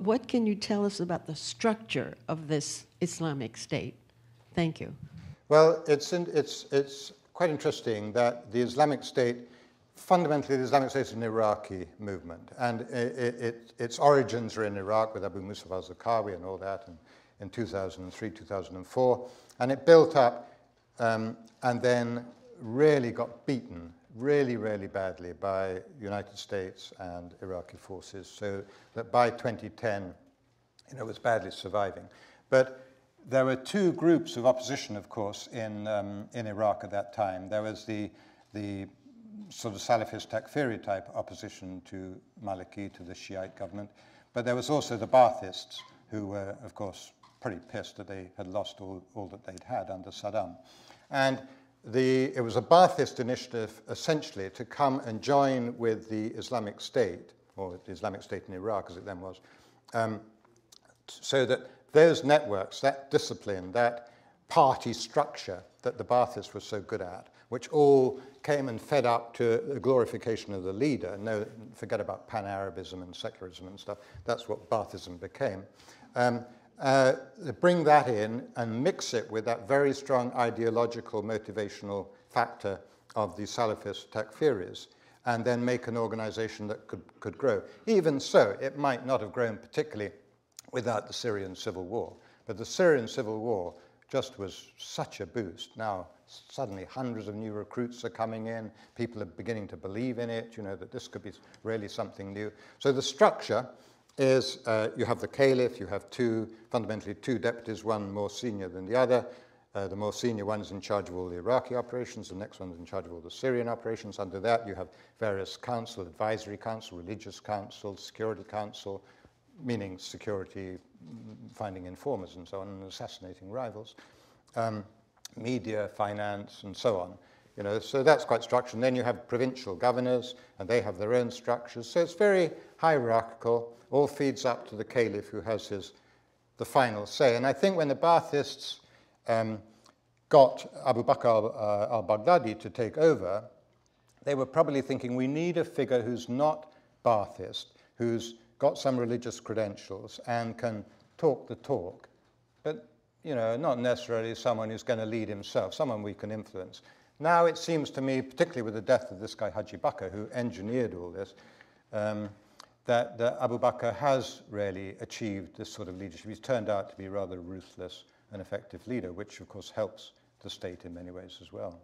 what can you tell us about the structure of this Islamic State? Thank you. Well, it's quite interesting that the Islamic State, fundamentally the Islamic State is an Iraqi movement, and its origins are in Iraq with Abu Musab al-Zarqawi and all that in 2003, 2004, and it built up and then really got beaten really, really badly by the United States and Iraqi forces, so that by 2010, it was badly surviving. But there were two groups of opposition, of course, in Iraq at that time. There was the sort of Salafist Takfiri type opposition to Maliki, to the Shiite government, but there was also the Baathists, who were, of course, pretty pissed that they had lost all that they'd had under Saddam. And it was a Baathist initiative, essentially, to come and join with the Islamic State, or the Islamic State in Iraq, as it then was, so that those networks, that discipline, that party structure that the Baathists were so good at, which all came and fed up to the glorification of the leader. No, forget about pan-Arabism and secularism and stuff. That's what Baathism became. Bring that in and mix it with that very strong ideological, motivational factor of the Salafist Takfiris, and then make an organization that could grow. Even so, it might not have grown particularly without the Syrian civil war. But the Syrian civil war just was such a boost. Now, suddenly hundreds of new recruits are coming in. People are beginning to believe in it, that this could be really something new. So the structure is you have the caliph, you have fundamentally two deputies, one more senior than the other. The more senior one is in charge of all the Iraqi operations, the next one is in charge of all the Syrian operations. Under that, you have various council, advisory council, religious council, security council, meaning security, finding informers and so on, and assassinating rivals, media, finance, and so on. So that's quite structured. And then you have provincial governors, and they have their own structures. So it's very hierarchical, all feeds up to the caliph, who has the final say. And I think when the Baathists got Abu Bakr al-Baghdadi to take over, they were probably thinking, we need a figure who's not Baathist, who's got some religious credentials and can talk the talk, but not necessarily someone who's going to lead himself, someone we can influence. Now it seems to me, particularly with the death of this guy Haji Bakr, who engineered all this, that Abu Bakr has really achieved this sort of leadership. He's turned out to be a rather ruthless and effective leader, which of course helps the state in many ways as well.